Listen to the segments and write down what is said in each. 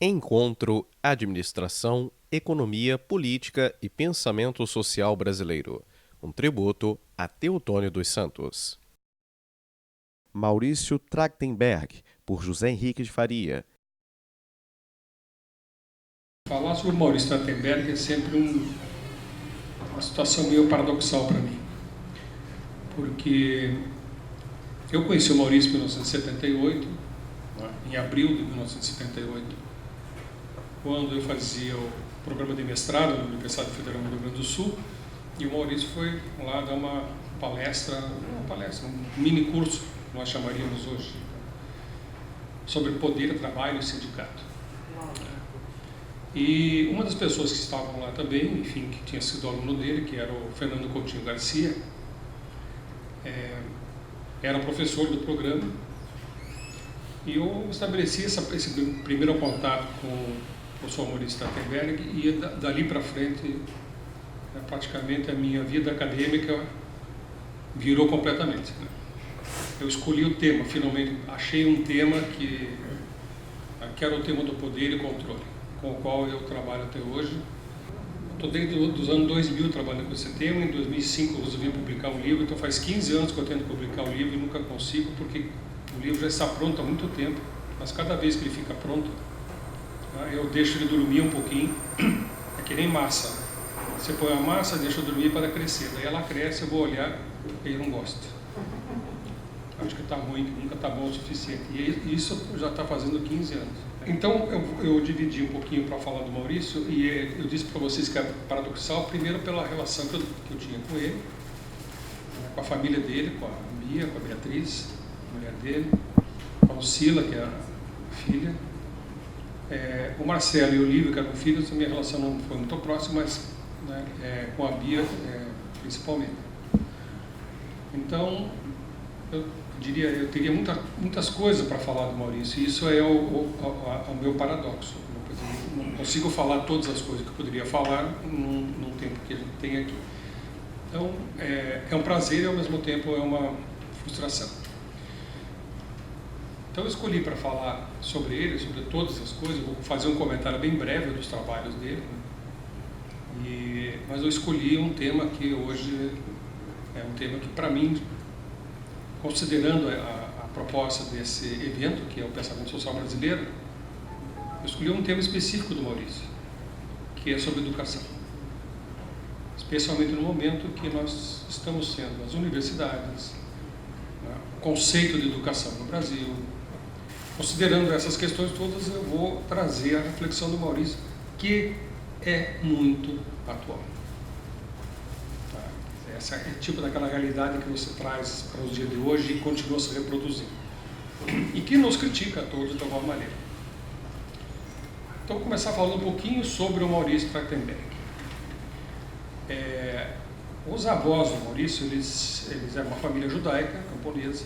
Encontro Administração, Economia, Política e Pensamento Social Brasileiro. Um tributo a Teotônio dos Santos. Maurício Trachtenberg, por José Henrique de Faria. Falar sobre o Maurício Trachtenberg é sempre uma situação meio paradoxal para mim, porque eu conheci o Maurício em 1978, em abril de 1978, quando eu fazia o programa de mestrado na Universidade Federal do Rio Grande do Sul, e o Maurício foi lá dar uma palestra, um mini curso, nós chamaríamos hoje, sobre poder, trabalho e sindicato. E uma das pessoas que estavam lá também, enfim, que tinha sido aluno dele, que era o Fernando Coutinho Garcia, era professor do programa, e eu estabeleci esse primeiro contato com o professor Maurício Trachtenberg, e dali para frente, praticamente a minha vida acadêmica virou completamente. Eu escolhi o tema, finalmente achei um tema que era o tema do poder e controle, com o qual eu trabalho até hoje. Estou desde os anos 2000 trabalhando com esse tema. Em 2005 eu resolvi publicar um livro, então faz 15 anos que eu tento publicar um livro e nunca consigo, porque o livro já está pronto há muito tempo, mas cada vez que ele fica pronto, eu deixo ele dormir um pouquinho. É que nem massa. Você põe a massa, deixa dormir para crescer, daí ela cresce, eu vou olhar e eu não gosto. Acho que está ruim, que nunca está bom o suficiente. E isso já está fazendo 15 anos. Então, eu dividi um pouquinho para falar do Maurício, e eu disse para vocês que é paradoxal, primeiro pela relação que eu tinha com ele, com a família dele, com a Bia, com a Beatriz, a mulher dele, com a Lucila, que é a filha, o Marcelo e o Olívio, que eram filhos. A minha relação não foi muito próxima, mas com a Bia principalmente. Então, eu teria muitas coisas para falar do Maurício, e isso é o meu paradoxo. Eu não consigo falar todas as coisas que eu poderia falar num tempo que a gente tem aqui. Então, é um prazer e ao mesmo tempo é uma frustração. Então, eu escolhi para falar sobre ele, sobre todas as coisas. Vou fazer um comentário bem breve dos trabalhos dele, mas eu escolhi um tema que hoje é um tema que, para mim, considerando a proposta desse evento, que é o Pensamento Social Brasileiro, eu escolhi um tema específico do Maurício, que é sobre educação. Especialmente no momento que nós estamos sendo as universidades, o conceito de educação no Brasil. Considerando essas questões todas, eu vou trazer a reflexão do Maurício, que é muito atual. Esse é o tipo daquela realidade que você traz para os dias de hoje e continua se reproduzindo. E que nos critica a todos de alguma maneira. Então, vou começar falando um pouquinho sobre o Maurício Trachtenberg. Os avós do Maurício, eles eram uma família judaica, camponesa,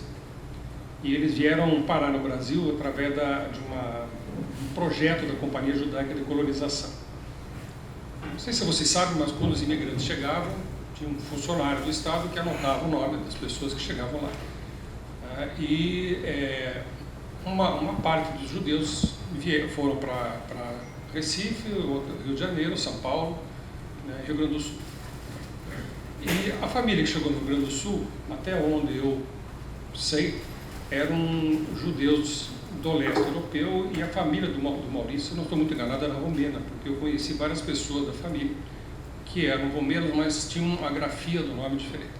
e eles vieram parar no Brasil através de um projeto da Companhia Judaica de Colonização. Não sei se vocês sabem, mas quando os imigrantes chegavam, tinha um funcionário do Estado que anotava o nome das pessoas que chegavam lá. Uma parte dos judeus foram para Recife, Rio de Janeiro, São Paulo, Rio Grande do Sul. E a família que chegou no Rio Grande do Sul, até onde eu sei, eram judeus do leste europeu, e a família do Maurício, se não estou muito enganado, era romena, porque eu conheci várias pessoas da família que eram romenos, mas tinham uma grafia do nome diferente.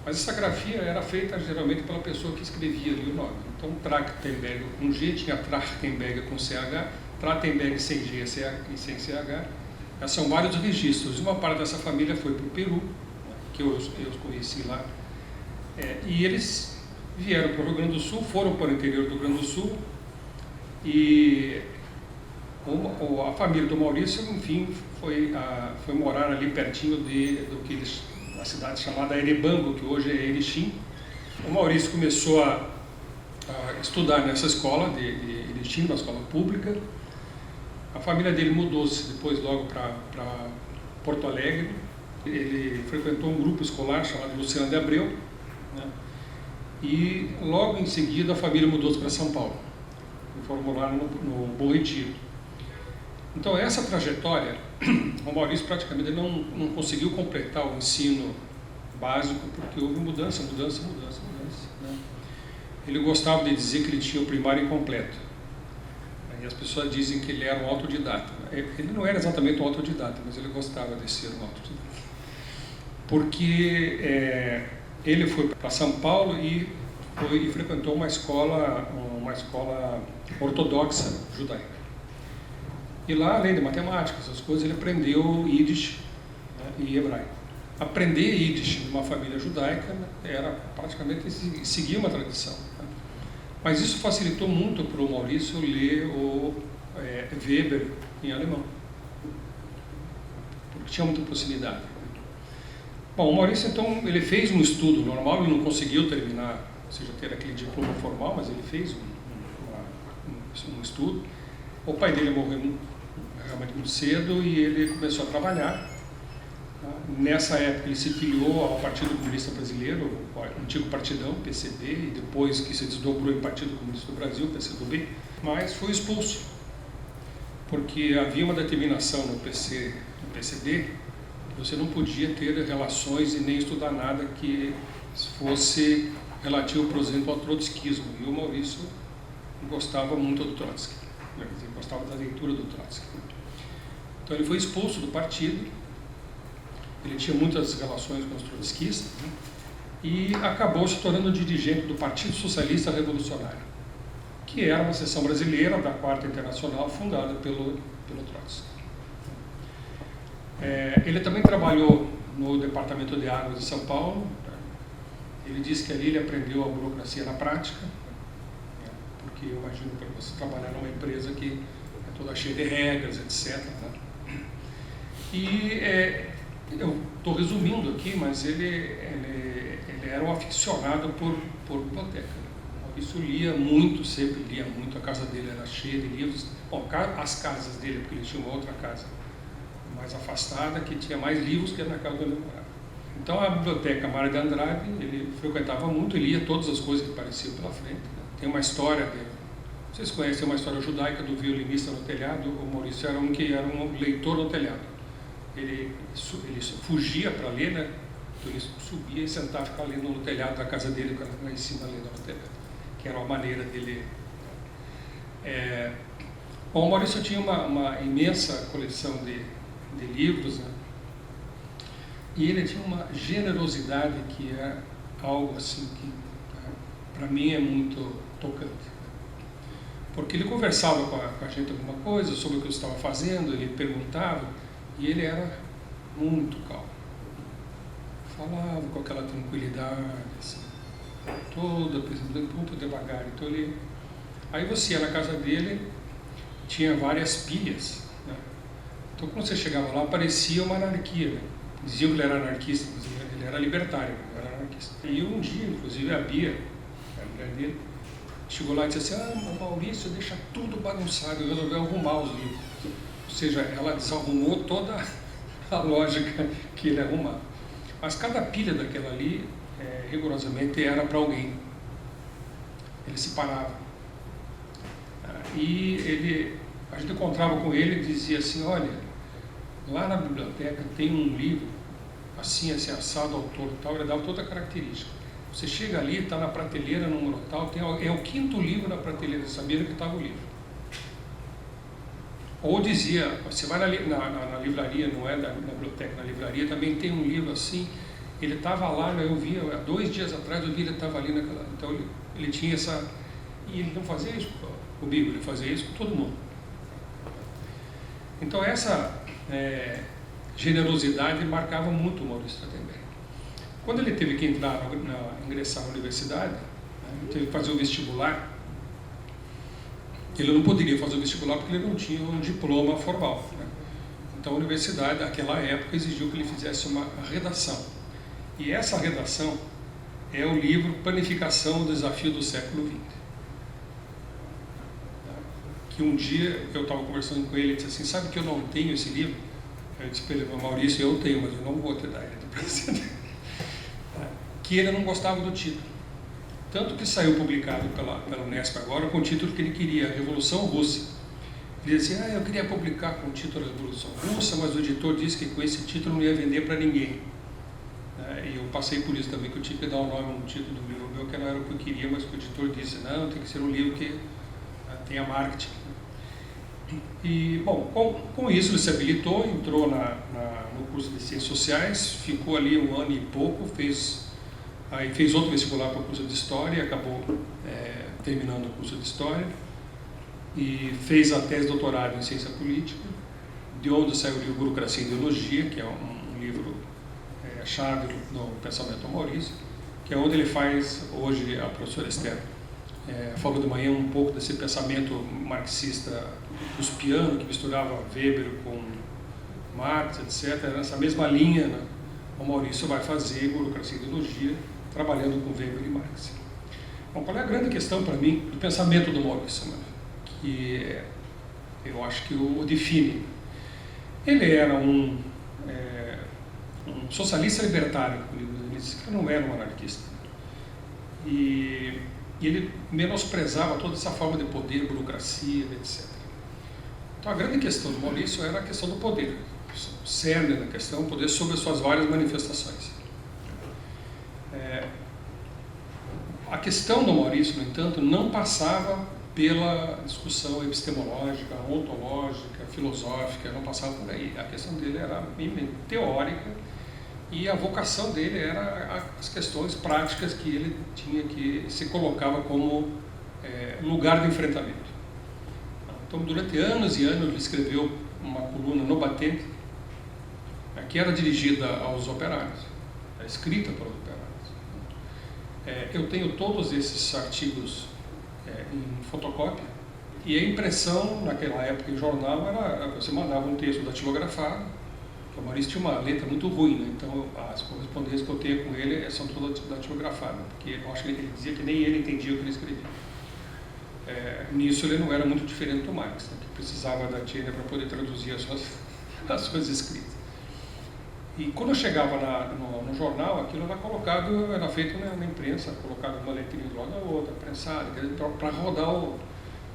Mas essa grafia era feita geralmente pela pessoa que escrevia ali o nome. Então, Trachtenberg com G, tinha Trachtenberg com CH, Trachtenberg sem G e sem CH. São vários registros. Uma parte dessa família foi para o Peru, que eu os conheci lá, e eles vieram para o Rio Grande do Sul, foram para o interior do Rio Grande do Sul, e a família do Maurício, enfim, foi morar ali pertinho da cidade chamada Erebango, que hoje é Erechim. O Maurício começou a estudar nessa escola de Erechim, uma escola pública. A família dele mudou-se depois logo para Porto Alegre. Ele frequentou um grupo escolar chamado Luciano de Abreu, e logo em seguida a família mudou-se para São Paulo. E foram morar no Bom Retiro. Então, essa trajetória, o Maurício praticamente não conseguiu completar o ensino básico, porque houve mudança. Né? Ele gostava de dizer que ele tinha o primário incompleto. E as pessoas dizem que ele era um autodidata. Ele não era exatamente um autodidata, mas ele gostava de ser um autodidata. Porque ele foi para São Paulo e frequentou uma escola ortodoxa judaica. E lá, além de matemática, essas coisas, ele aprendeu Yiddish, né, e hebraico. Aprender Yiddish numa família judaica, né, era praticamente seguir uma tradição. Né? Mas isso facilitou muito para o Maurício ler o Weber em alemão, porque tinha muita proximidade. Bom, o Maurício, então, ele fez um estudo normal, ele não conseguiu terminar, ou seja, ter aquele diploma formal, mas ele fez um estudo. O pai dele morreu realmente muito cedo e ele começou a trabalhar. Nessa época ele se filiou ao Partido Comunista Brasileiro, o antigo Partidão, PCB, e depois que se desdobrou em Partido Comunista do Brasil, PCdoB, mas foi expulso, porque havia uma determinação no PCB que você não podia ter relações e nem estudar nada que fosse relativo, por exemplo, ao trotskismo, e o Maurício gostava muito do Trotsky, gostava da leitura do Trotsky. Então ele foi expulso do partido. Ele tinha muitas relações com os trotskistas, né? E acabou se tornando dirigente do Partido Socialista Revolucionário, que era uma seção brasileira da Quarta Internacional fundada pelo Trotsky. Ele também trabalhou no Departamento de Águas de São Paulo. Ele disse que ali ele aprendeu a burocracia na prática, né? Porque eu imagino para você trabalhar numa empresa que é toda cheia de regras, etc. Né? E eu estou resumindo aqui, mas ele era um aficionado por biblioteca. O Maurício lia muito, sempre lia muito, a casa dele era cheia de livros. Bom, as casas dele, porque ele tinha uma outra casa mais afastada, que tinha mais livros que na casa onde ele morava. Então a biblioteca Mário de Andrade, ele frequentava muito, ele lia todas as coisas que apareciam pela frente. Né? Tem uma história dele. Vocês conhecem uma história judaica do violinista no telhado? O Maurício era um leitor no telhado. Ele fugia para ler, né? Então ele subia e sentava e ficava lendo no telhado da casa dele, lá em cima lendo no telhado, que era uma maneira dele. Bom, o Maurício tinha uma imensa coleção de livros, né? E ele tinha uma generosidade que é algo assim que, para mim, é muito tocante. Porque ele conversava com a gente alguma coisa sobre o que eu estava fazendo, ele perguntava, e ele era muito calmo. Falava com aquela tranquilidade, assim, muito devagar. Então aí você ia na casa dele, tinha várias pilhas, né? Então quando você chegava lá, parecia uma anarquia, né? Diziam que ele era anarquista, mas ele era libertário, não era anarquista. E um dia, inclusive, a Bia, a mulher dele, chegou lá e disse assim: Maurício, deixa tudo bagunçado, eu resolvi arrumar os livros. Ou seja, ela desarrumou toda a lógica que ele arrumava. Mas cada pilha daquela ali, rigorosamente, era para alguém. Ele se parava. E a gente encontrava com ele e dizia assim: olha, lá na biblioteca tem um livro, assim, assado, autor e tal, ele dava toda a característica. Você chega ali, está na prateleira, número tal, é o 5º livro na prateleira, sabia que estava o livro. Ou dizia, você vai na livraria, não é na biblioteca, na livraria também tem um livro assim, ele estava lá, eu vi, há 2 dias atrás eu vi, ele estava ali naquela. Então ele tinha essa. E ele não fazia isso comigo, ele fazia isso com todo mundo. Então essa generosidade marcava muito o Maurício Strattenberg. Quando ele teve que ingressar na universidade, né, ele teve que fazer o vestibular. Ele não poderia fazer o vestibular porque ele não tinha um diploma formal, né? Então a universidade, naquela época, exigiu que ele fizesse uma redação. E essa redação é o livro Planificação, o Desafio do Século XX. Que um dia eu estava conversando com ele e disse assim: sabe que eu não tenho esse livro? Eu disse para ele: Maurício, eu tenho, mas eu não vou te dar ele do presente. Que ele não gostava do título. Tanto que saiu publicado pela Unesp agora com o título que ele queria, Revolução Russa. Ele dizia, eu queria publicar com o título Revolução Russa, mas o editor disse que com esse título não ia vender para ninguém. E eu passei por isso também, que eu tinha que dar o nome no título do livro meu, que não era o que eu queria, mas que o editor disse, não, tem que ser um livro que tenha marketing. E, bom, com isso ele se habilitou, entrou no curso de Ciências Sociais, ficou ali 1 ano e pouco, aí fez outro vestibular para o curso de História, acabou terminando o curso de História, e fez a tese de doutorado em Ciência Política, de onde saiu o livro Burocracia e Ideologia, que é um livro chave no pensamento Maurício, que é onde ele faz, hoje, a professora Esther falou de manhã um pouco desse pensamento marxista ruspiano, que misturava Weber com Marx, etc. Nessa mesma linha, né, o Maurício vai fazer Burocracia e Ideologia, trabalhando com Weber e Marx. Bom, qual é a grande questão para mim do pensamento do Maurício, né, que eu acho que o define? Ele era um socialista libertário, ele disse que não era um anarquista. E ele menosprezava toda essa forma de poder, burocracia, etc. Então a grande questão do Maurício era a questão do poder, o cerne da questão, o poder sobre as suas várias manifestações. A questão do Maurício, no entanto, não passava pela discussão epistemológica, ontológica, filosófica, não passava por aí. A questão dele era teórica e a vocação dele era as questões práticas que ele tinha, que se colocava como lugar de enfrentamento. Então, durante anos e anos, ele escreveu uma coluna no Batente, que era dirigida aos operários, escrita para os operários. Eu tenho todos esses artigos em fotocópia, e a impressão, naquela época, em jornal, era você mandava um texto datilografado, que o Maurício tinha uma letra muito ruim, né? Então as correspondências que eu tenho com ele são todas datilografadas, porque eu acho que ele dizia que nem ele entendia o que ele escrevia. Nisso ele não era muito diferente do Marx, né, que precisava da Tiene para poder traduzir as suas escritas. E quando eu chegava no jornal, aquilo era colocado, era feito na imprensa, colocado uma letrinha do lado da outra, prensada, para rodar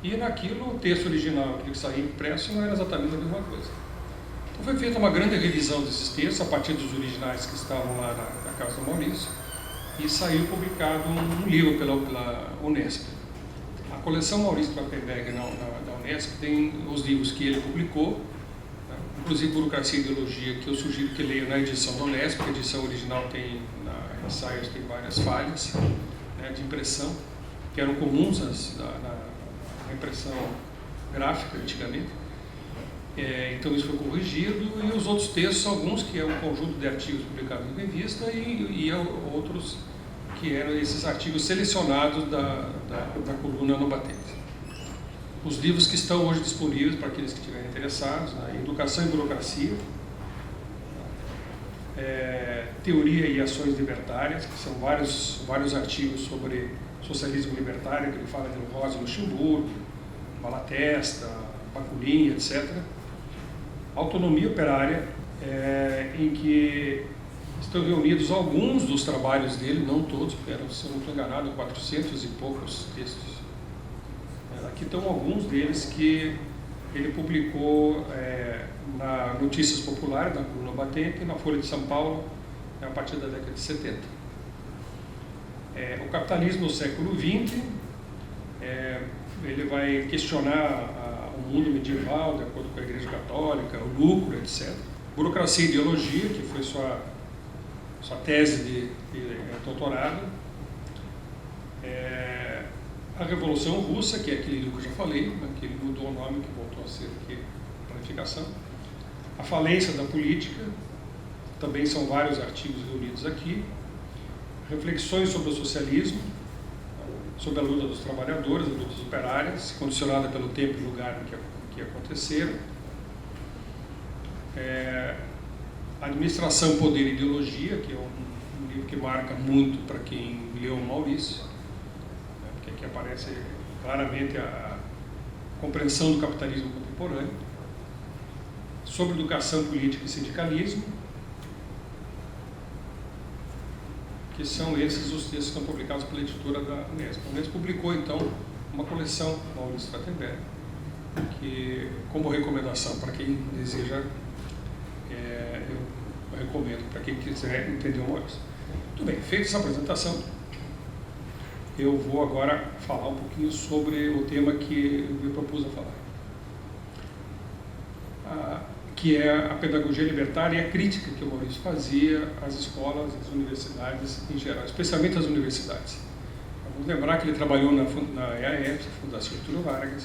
E naquilo, o texto original, aquilo que saía impresso, não era exatamente a mesma coisa. Então foi feita uma grande revisão desses textos, a partir dos originais que estavam lá na casa do Maurício, e saiu publicado um livro pela Unesp. A coleção Maurício Trachtenberg da Unesp tem os livros que ele publicou, inclusive Burocracia e Ideologia, que eu sugiro que leia na edição da Unesp, porque a edição original na ensaios tem várias falhas, né, de impressão, que eram comuns na impressão gráfica antigamente. Então isso foi corrigido, e os outros textos, alguns que é um conjunto de artigos publicados em revista, e outros que eram esses artigos selecionados da coluna no Batente. Os livros que estão hoje disponíveis para aqueles que estiverem interessados, né? Educação e Burocracia, Teoria e Ações Libertárias, que são vários artigos sobre socialismo libertário, que ele fala de Rosa Luxemburgo, Malatesta, Bakunin, etc. Autonomia Operária, em que estão reunidos alguns dos trabalhos dele, não todos, porque eram, se eu não estou enganado, 400 e poucos textos. Aqui estão alguns deles que ele publicou na Notícias Populares, na coluna Batente, e na Folha de São Paulo, a partir da década de 70. O capitalismo no século XX, ele vai questionar o mundo medieval, de acordo com a Igreja Católica, o lucro, etc. Burocracia e Ideologia, que foi sua tese de doutorado. A Revolução Russa, que é aquele livro que eu já falei, né, que ele mudou o nome, que voltou a ser aqui Planificação. A Falência da Política, também são vários artigos reunidos aqui. Reflexões sobre o socialismo, sobre a luta dos trabalhadores, a luta dos operários, condicionada pelo tempo e lugar em que aconteceram. Administração, Poder e Ideologia, que é um livro que marca muito para quem leu o Maurício, porque aqui aparece claramente a compreensão do capitalismo contemporâneo. Sobre Educação, Política e Sindicalismo, que são esses os textos que estão publicados pela editora da Unesp. A Unesp publicou, então, uma coleção, Maurício Trachtenberg, que, como recomendação para quem deseja, eu recomendo para quem quiser entender o Maurício. Muito bem, feita essa apresentação, eu vou agora falar um pouquinho sobre o tema que eu me propus a falar, que é a pedagogia libertária e a crítica que o Maurício fazia às escolas, às universidades em geral, especialmente às universidades. Vamos lembrar que ele trabalhou na EAF, Fundação Getúlio Vargas.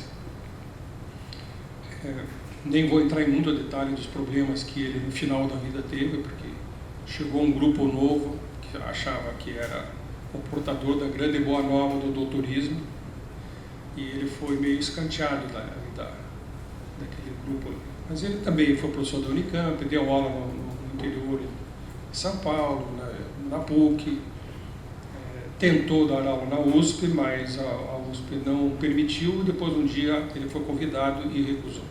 Nem vou entrar em muito detalhe dos problemas que ele no final da vida teve, porque chegou um grupo novo que achava que era o portador da grande boa nova do doutorismo, e ele foi meio escanteado daquele grupo. Mas ele também foi professor da Unicamp, deu aula no interior de São Paulo, na PUC, tentou dar aula na USP, mas a USP não permitiu, e depois um dia ele foi convidado e recusou.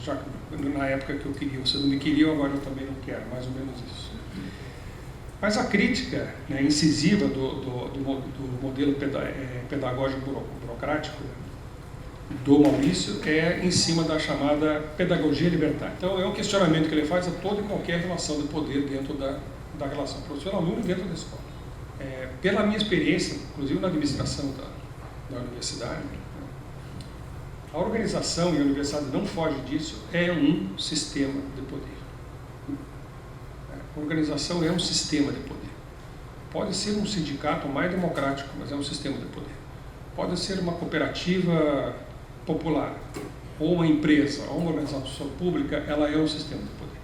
Já na época que eu queria, você não me queria, agora eu também não quero, mais ou menos isso. Mas a crítica, né, incisiva do modelo pedagógico burocrático do Maurício é em cima da chamada pedagogia libertária. Então é um questionamento que ele faz a toda e qualquer relação de poder dentro da relação professor-aluno dentro da escola. Pela minha experiência, inclusive na administração da universidade, a organização e a universidade não foge disso, é um sistema de poder. A organização é um sistema de poder. Pode ser um sindicato mais democrático, mas é um sistema de poder. Pode ser uma cooperativa popular, ou uma empresa, ou uma organização pública, ela é um sistema de poder.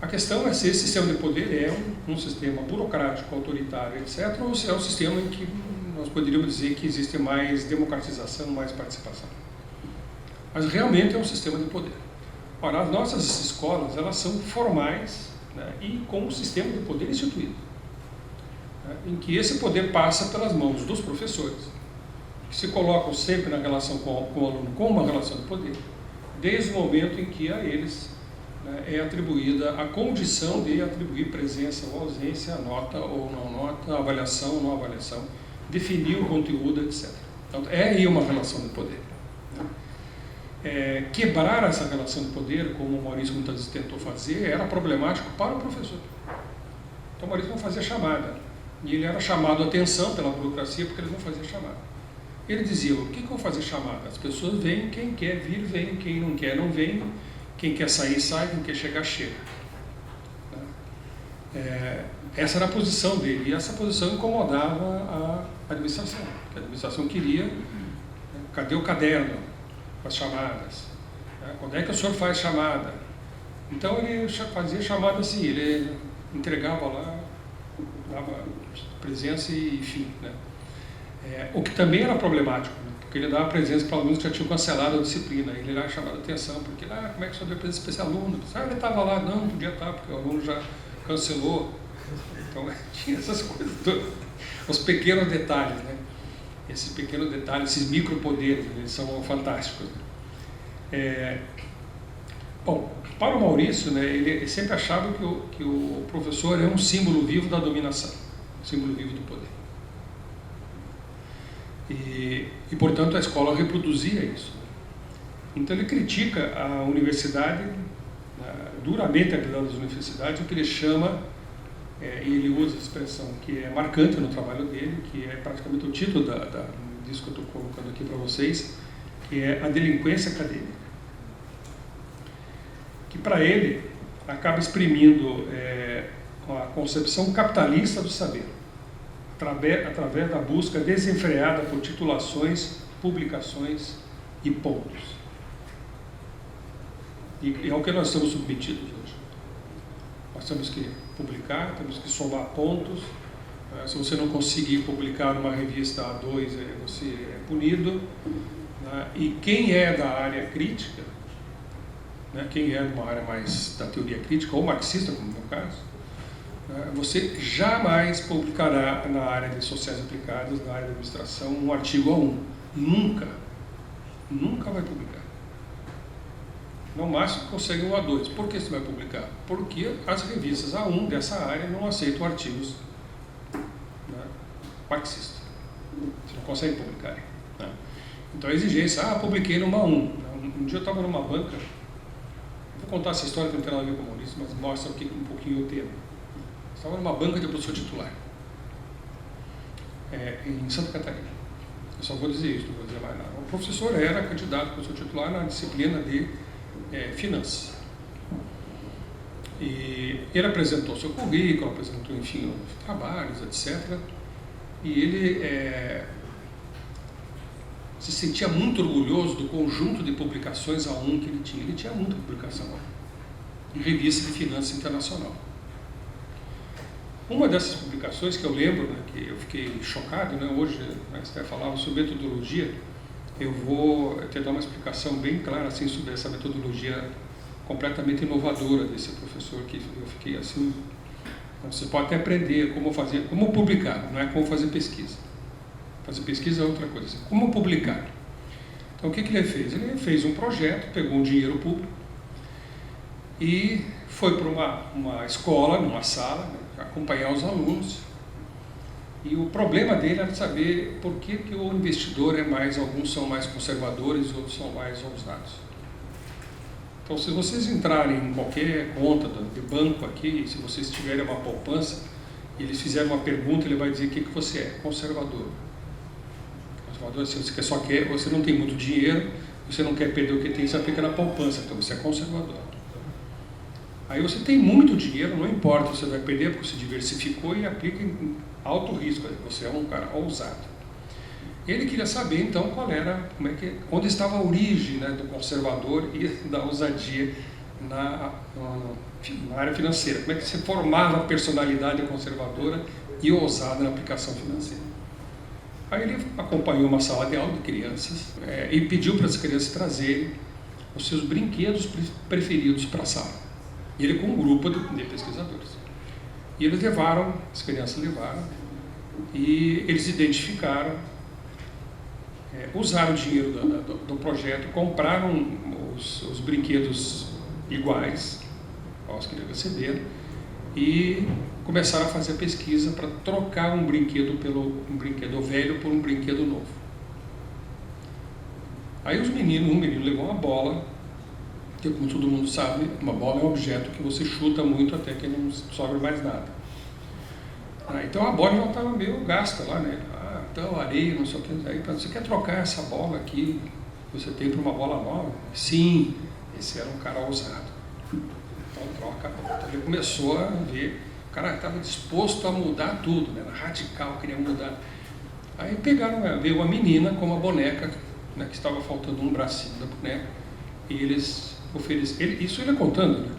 A questão é se esse sistema de poder é um sistema burocrático, autoritário, etc., ou se é um sistema em que nós poderíamos dizer que existe mais democratização, mais participação. Mas realmente é um sistema de poder. Ora, as nossas escolas, elas são formais, né, e com um sistema de poder instituído, né, em que esse poder passa pelas mãos dos professores, que se colocam sempre na relação com o aluno com uma relação de poder, desde o momento em que a eles, né, é atribuída a condição de atribuir presença ou ausência, nota ou não nota, avaliação ou não avaliação, definir o conteúdo, etc. Então, é aí uma relação de poder. Quebrar essa relação de poder, como o Maurício muitas vezes tentou fazer, era problemático para o professor. Então o Maurício não fazia chamada, e ele era chamado a atenção pela burocracia porque ele não fazia chamada. Ele dizia: o que eu vou fazer chamada? As pessoas vêm, quem quer vir, vem, quem não quer, não vem, quem quer sair, sai, quem quer chegar, chega. Essa era a posição dele, e essa posição incomodava a administração, porque a administração queria, cadê o caderno com as chamadas? Quando é que o senhor faz chamada? Então ele fazia chamada assim, ele entregava lá, dava presença e fim, né? O que também era problemático, né? Porque ele dava presença para alunos que já tinham cancelado a disciplina, ele era chamado a atenção, porque, como é que o senhor deu presença para esse aluno? Ele estava lá, não podia estar, porque o aluno já cancelou. Então tinha essas coisas todas, os pequenos detalhes, né? Esses pequenos detalhes, esses micropoderes, eles são fantásticos. Bom, para o Maurício, né, ele sempre achava que o professor é um símbolo vivo da dominação, um símbolo vivo do poder. E portanto, a escola reproduzia isso. Então, ele critica a universidade, duramente a atividade das universidades, o que ele chama, e ele usa a expressão que é marcante no trabalho dele, que é praticamente o título disso que eu estou colocando aqui para vocês, que é a delinquência acadêmica. Que para ele acaba exprimindo a concepção capitalista do saber, através da busca desenfreada por titulações, publicações e pontos. E é o que nós estamos submetidos hoje. Nós temos que publicar, temos que somar pontos. Se você não conseguir publicar numa revista A2, você é punido. E quem é da área crítica, quem é de uma área mais da teoria crítica, ou marxista, como no meu caso, você jamais publicará na área de sociais aplicadas, na área de administração, um artigo A1. Nunca. Nunca vai publicar. No máximo consegue um A2. Por que você vai publicar? Porque as revistas A1 dessa área não aceitam artigos marxistas. Você não consegue publicar. Então a exigência, publiquei numa 1. Um dia eu estava numa banca, vou contar essa história que não tem nada a ver com comunista, mas mostra aqui um pouquinho o tema. Eu estava numa banca de professor titular, em Santa Catarina. Eu só vou dizer isso, não vou dizer mais nada. O professor era candidato a professor titular na disciplina de finanças. E ele apresentou seu currículo, apresentou, enfim, os trabalhos, etc. E ele se sentia muito orgulhoso do conjunto de publicações A1 que ele tinha. Ele tinha muita publicação em revista de finanças internacional. Uma dessas publicações que eu lembro, né, que eu fiquei chocado, né, hoje, né, você falava sobre metodologia, eu vou tentar uma explicação bem clara assim, sobre essa metodologia completamente inovadora desse professor, que eu fiquei assim. Você pode até aprender como fazer, como publicar, não é como fazer pesquisa. Fazer pesquisa é outra coisa. Assim, como publicar? Então, o que ele fez? Ele fez um projeto, pegou um dinheiro público e foi para uma escola, numa sala, né, acompanhar os alunos. E o problema dele era saber por que o investidor alguns são mais conservadores, outros são mais ousados. Então, se vocês entrarem em qualquer conta de banco aqui, se vocês tiverem uma poupança, e eles fizerem uma pergunta, ele vai dizer o que você é, conservador. Conservador, se você você não tem muito dinheiro, você não quer perder o que tem, você aplica na poupança, então você é conservador. Aí você tem muito dinheiro, não importa, você vai perder porque você diversificou e aplica em alto risco, você é um cara ousado. Ele queria saber, então, onde estava a origem, né, do conservador e da ousadia na área financeira. Como é que se formava a personalidade conservadora e ousada na aplicação financeira. Aí ele acompanhou uma sala de aula de crianças e pediu para as crianças trazerem os seus brinquedos preferidos para a sala. E ele com um grupo de pesquisadores. E eles as crianças levaram, e eles identificaram, usaram o dinheiro do projeto, compraram os brinquedos iguais aos que eles receberam e começaram a fazer a pesquisa para trocar um brinquedo velho por um brinquedo novo. Aí um menino levou uma bola, que como todo mundo sabe, uma bola é um objeto que você chuta muito até que não sobra mais nada. Então a bola já estava meio gasta lá, né? Então areia, não sei o que. Aí, você quer trocar essa bola aqui que você tem por uma bola nova? Sim, esse era um cara ousado. Então troca a bola. Então ele começou a ver, o cara estava disposto a mudar tudo, né? Era radical, queria mudar. Aí veio uma menina com uma boneca, né, que estava faltando um bracinho da boneca, e eles ofereceram, isso ele contando, né?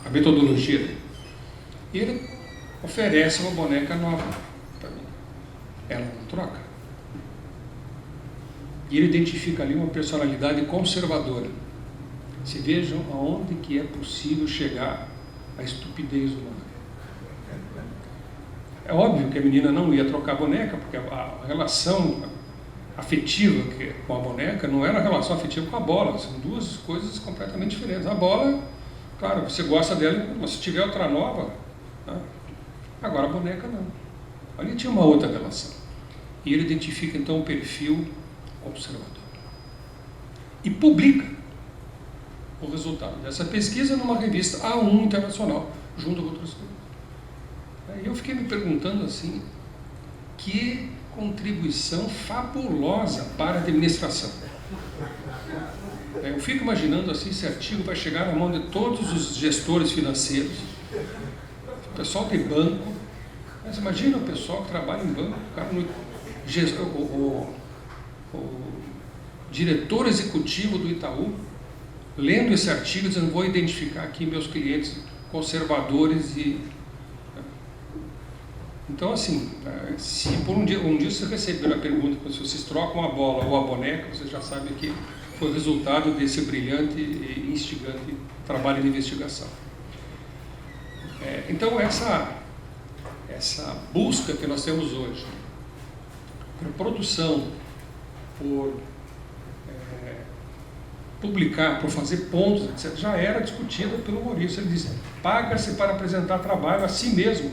A metodologia dele. E ele oferece uma boneca nova para mim. Ela não troca. E ele identifica ali uma personalidade conservadora. Se vejam aonde que é possível chegar a estupidez humana. É óbvio que a menina não ia trocar a boneca, porque a relação afetiva com a boneca não era a relação afetiva com a bola, são duas coisas completamente diferentes. A bola, claro, você gosta dela, mas se tiver outra nova, né? Agora a boneca não. Ali tinha uma outra relação. E ele identifica então o perfil conservador. E publica o resultado dessa pesquisa numa revista A1 internacional, junto com outras coisas. Aí eu fiquei me perguntando assim, que contribuição fabulosa para a administração. Eu fico imaginando assim, esse artigo vai chegar na mão de todos os gestores financeiros, o pessoal de banco, mas imagina o pessoal que trabalha em banco, o diretor executivo do Itaú, lendo esse artigo, dizendo, vou identificar aqui meus clientes conservadores e... Então, assim, se por um dia você receber a pergunta se vocês trocam a bola ou a boneca, você já sabe que foi o resultado desse brilhante e instigante trabalho de investigação. Então, essa busca que nós temos hoje por produção, por publicar, por fazer pontos, etc., já era discutida pelo Maurício. Ele diz, paga-se para apresentar trabalho a si mesmo,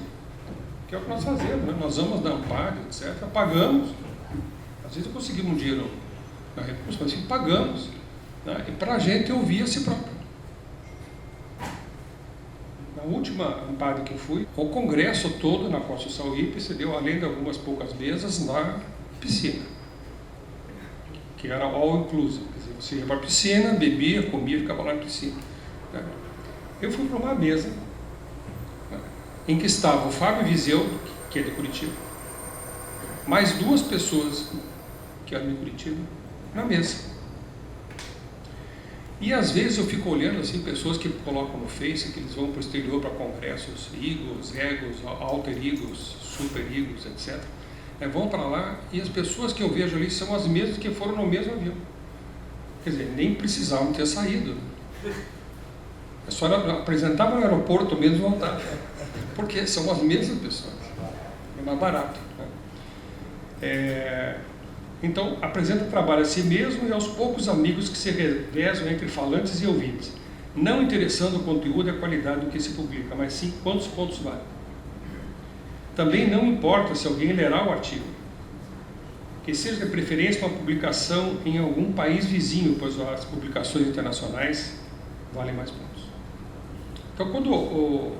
que é o que nós fazemos, né? Nós vamos da Amparo, etc., pagamos, às vezes conseguimos um dinheiro na recurso, mas sim pagamos, né, para a gente ouvir a si próprio. Na última Ampad que eu fui, o congresso todo na Costa Sauípe se deu, além de algumas poucas mesas, na piscina, que era all inclusive. Quer dizer, você ia para a piscina, bebia, comia, ficava lá na piscina, né. Eu fui para uma mesa, né, em que estava o Fábio Viseu, que é de Curitiba, mais 2 pessoas que eram de Curitiba, na mesa. E às vezes eu fico olhando assim, pessoas que colocam no Face que eles vão para o exterior para congressos, egos, alter egos, super egos, etc. Vão para lá e as pessoas que eu vejo ali são as mesmas que foram no mesmo avião. Quer dizer, nem precisavam ter saído. É só apresentava no aeroporto mesmo e voltava. Porque são as mesmas pessoas. É mais barato, né? Então, apresenta trabalho a si mesmo e aos poucos amigos que se revezam entre falantes e ouvintes, não interessando o conteúdo e a qualidade do que se publica, mas sim quantos pontos vale. Também não importa se alguém lerá o artigo, que seja de preferência uma publicação em algum país vizinho, pois as publicações internacionais valem mais pontos. Então, quando o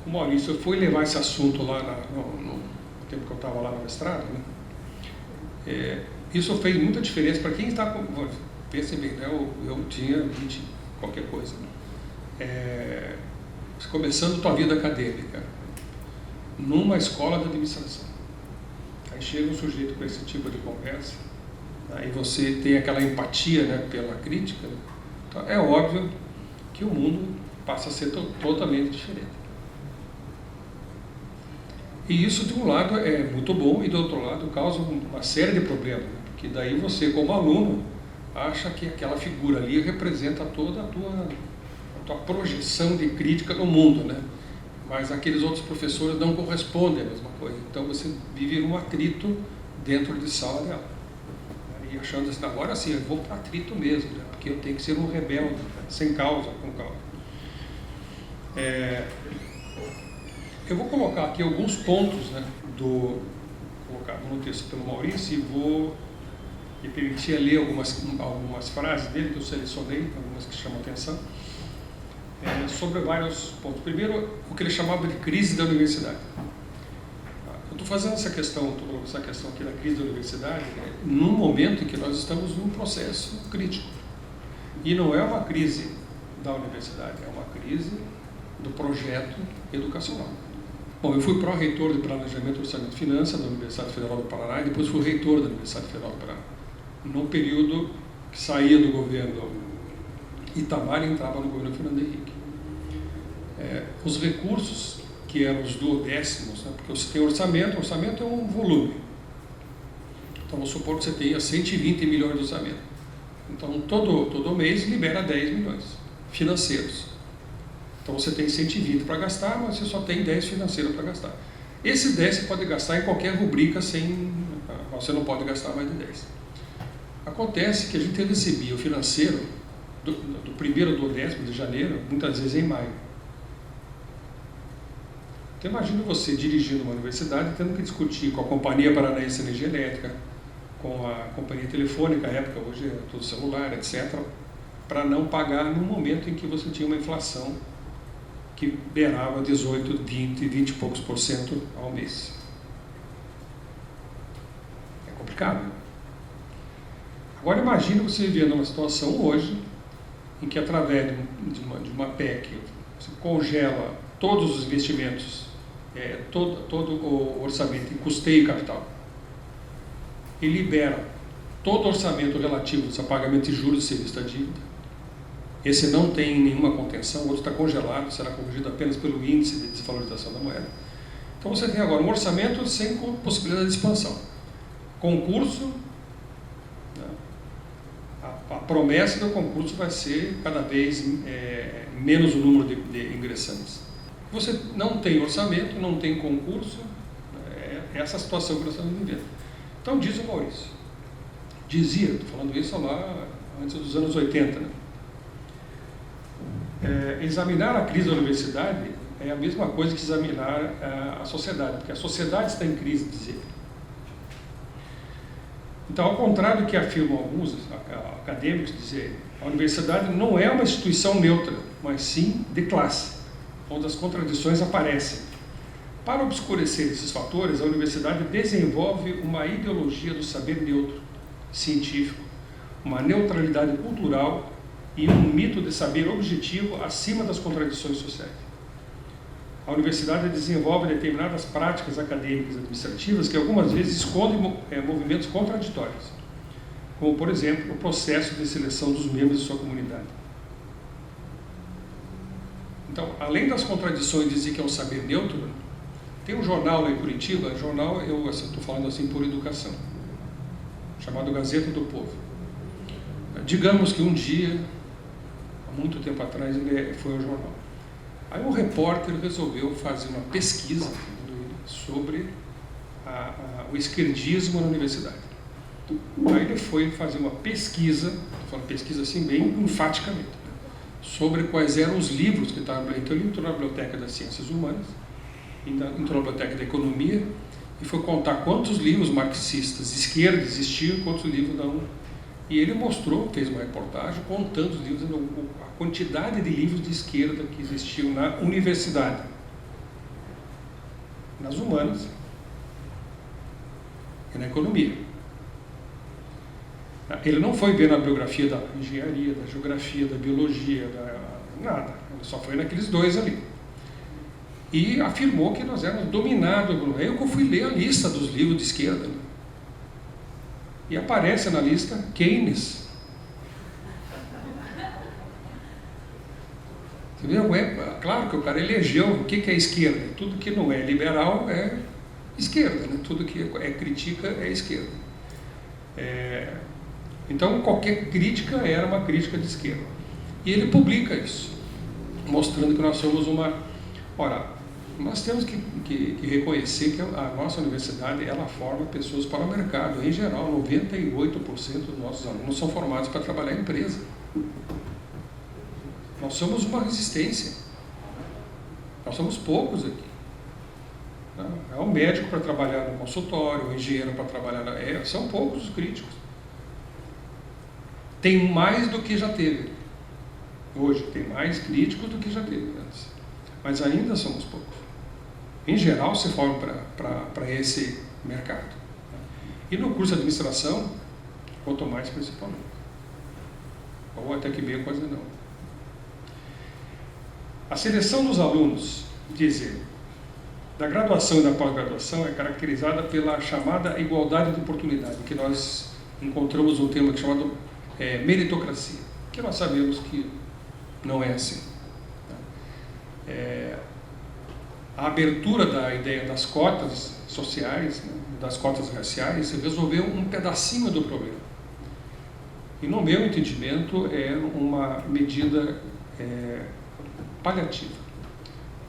Maurício foi levar esse assunto lá no tempo que eu estava lá no mestrado, né? Isso fez muita diferença para quem está... Pense bem, né? Eu tinha 20, qualquer coisa. Né? Começando tua vida acadêmica, numa escola de administração. Aí chega um sujeito com esse tipo de conversa, aí você tem aquela empatia, né, pela crítica, né? Então, é óbvio que o mundo passa a ser totalmente diferente. E isso, de um lado, é muito bom e, do outro lado, causa uma série de problemas, né? Porque daí você, como aluno, acha que aquela figura ali representa toda a tua projeção de crítica no mundo, né? Mas aqueles outros professores não correspondem à mesma coisa. Então você vive um atrito dentro de sala de aula. E achando assim, agora sim, eu vou para atrito mesmo, né? Porque eu tenho que ser um rebelde, sem causa, com causa. Eu vou colocar aqui alguns pontos, né, colocado no texto pelo Maurício, e vou me permitir ler algumas frases dele que eu selecionei, algumas que chamam atenção, sobre vários pontos. Primeiro, o que ele chamava de crise da universidade. Eu estou fazendo essa questão aqui da crise da universidade, né, num momento em que nós estamos num processo crítico. E não é uma crise da universidade, é uma crise do projeto educacional. Bom, eu fui pró-reitor de Planejamento, Orçamento e Finanças da Universidade Federal do Paraná e depois fui reitor da Universidade Federal do Paraná. Num período que saía do governo Itamar e entrava no governo Fernando Henrique. Os recursos, que eram os duodécimos, né, porque você tem orçamento é um volume. Então, vamos supor que você tenha 120 milhões de orçamento. Então, todo mês libera 10 milhões financeiros. Então você tem 120 para gastar, mas você só tem 10 financeiros para gastar. Esses 10 você pode gastar em qualquer rubrica, você não pode gastar mais de 10. Acontece que a gente recebia o financeiro do primeiro do 10º de janeiro, muitas vezes em maio. Então imagina você dirigindo uma universidade, tendo que discutir com a Companhia Paranaense de Energia Elétrica, com a Companhia Telefônica, na época, hoje é tudo celular, etc., para não pagar no momento em que você tinha uma inflação que beirava 18, 20 e poucos por cento ao mês. É complicado. Agora imagine você vivendo uma situação hoje em que, através de uma PEC, você congela todos os investimentos, todo o orçamento em custeio e capital, e libera todo o orçamento relativo a pagamento de juros e serviço da dívida. Esse não tem nenhuma contenção, o outro está congelado, será corrigido apenas pelo índice de desvalorização da moeda. Então você tem agora um orçamento sem possibilidade de expansão. Concurso, né? A promessa do concurso vai ser cada vez menos o número de ingressantes. Você não tem orçamento, não tem concurso, é essa a situação que nós estamos vivendo. Então diz o Maurício, estou falando isso lá antes dos anos 80, né? Examinar a crise da universidade é a mesma coisa que examinar a sociedade, porque a sociedade está em crise, diz ele. Então, ao contrário do que afirmam alguns acadêmicos, dizer, a universidade não é uma instituição neutra, mas sim de classe, onde as contradições aparecem. Para obscurecer esses fatores, a universidade desenvolve uma ideologia do saber neutro, científico, uma neutralidade cultural e um mito de saber objetivo acima das contradições sociais. A universidade desenvolve determinadas práticas acadêmicas e administrativas que algumas vezes escondem movimentos contraditórios, como, por exemplo, o processo de seleção dos membros de sua comunidade. Então, além das contradições de dizer que é um saber neutro, tem um jornal lá em Curitiba, jornal, eu estou falando assim por educação, chamado Gazeta do Povo. Digamos que um dia, há muito tempo atrás, ele foi ao jornal. Aí um repórter resolveu fazer uma pesquisa sobre o esquerdismo na universidade. Aí ele foi fazer uma pesquisa, estou falando pesquisa assim bem enfaticamente, sobre quais eram os livros que estavam. Então ele entrou na Biblioteca das Ciências Humanas, entrou na Biblioteca da Economia e foi contar quantos livros marxistas de esquerda existiam, quantos livros não. E ele mostrou, fez uma reportagem contando os livros, a quantidade de livros de esquerda que existiam na universidade, nas humanas e na economia. Ele não foi ver na biografia da engenharia, da geografia, da biologia, nada. Ele só foi naqueles dois ali. E afirmou que nós éramos dominados. Eu que fui ler a lista dos livros de esquerda. Né? E aparece na lista Keynes. Você viu? Claro que o cara elegeu o que é esquerda. Tudo que não é liberal é esquerda. Né? Tudo que é crítica é esquerda. Então, qualquer crítica era uma crítica de esquerda. E ele publica isso, mostrando que nós somos uma... Ora, nós temos que reconhecer que a nossa universidade, ela forma pessoas para o mercado. Em geral, 98% dos nossos alunos são formados para trabalhar em empresa. Nós somos uma resistência. Nós somos poucos aqui. É um médico para trabalhar no consultório, um engenheiro para trabalhar na... São poucos os críticos. Tem mais do que já teve. Hoje tem mais críticos do que já teve antes. Mas ainda somos poucos. Em geral, se forma para esse mercado. E no curso de administração, quanto mais principalmente. Ou até que meio quase não. A seleção dos alunos, dizem, da graduação e da pós-graduação é caracterizada pela chamada igualdade de oportunidade, que nós encontramos um termo chamado meritocracia, que nós sabemos que não é assim. A abertura da ideia das cotas sociais, né, das cotas raciais, resolveu um pedacinho do problema. E no meu entendimento é uma medida paliativa.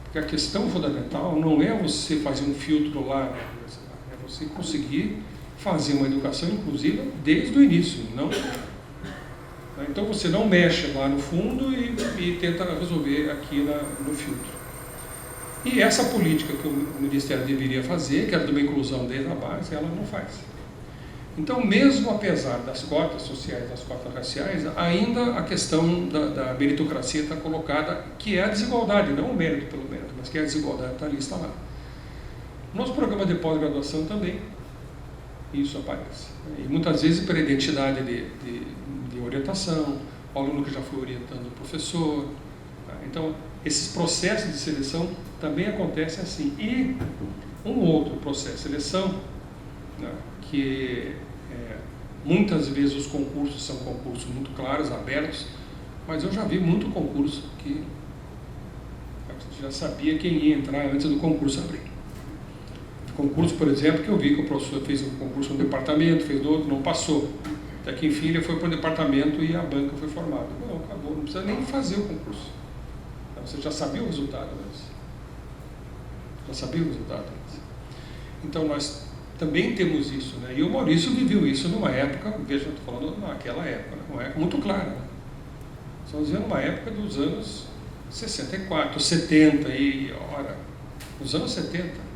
Porque a questão fundamental não é você fazer um filtro lá, é você conseguir fazer uma educação inclusiva desde o início, não... Então você não mexe lá no fundo e tenta resolver aqui no filtro. E essa política que o Ministério deveria fazer, que era de uma inclusão desde a base, ela não faz. Então, mesmo apesar das cotas sociais, das cotas raciais, ainda a questão da meritocracia está colocada, que é a desigualdade, não o mérito pelo mérito, mas que é a desigualdade está ali, está lá. Nos programas de pós-graduação também isso aparece. E muitas vezes pela identidade de orientação, o aluno que já foi orientando o professor. Tá? Então, esses processos de seleção também acontecem assim. E um outro processo de seleção, né, que muitas vezes os concursos são concursos muito claros, abertos, mas eu já vi muito concurso que eu já sabia quem ia entrar antes do concurso abrir. Concurso, por exemplo, que eu vi que o professor fez um concurso no departamento, fez no outro, não passou. Até que, enfim, ele foi para o departamento e a banca foi formada. Não, acabou, não precisa nem fazer o concurso. Você já sabia o resultado antes. Já sabia o resultado antes. Então, nós também temos isso, né? E o Maurício viveu isso numa época, veja, eu estou falando naquela época, né? Uma época muito clara. Né? Estamos vivendo uma época dos anos 64, 70 e, ora, nos anos 70.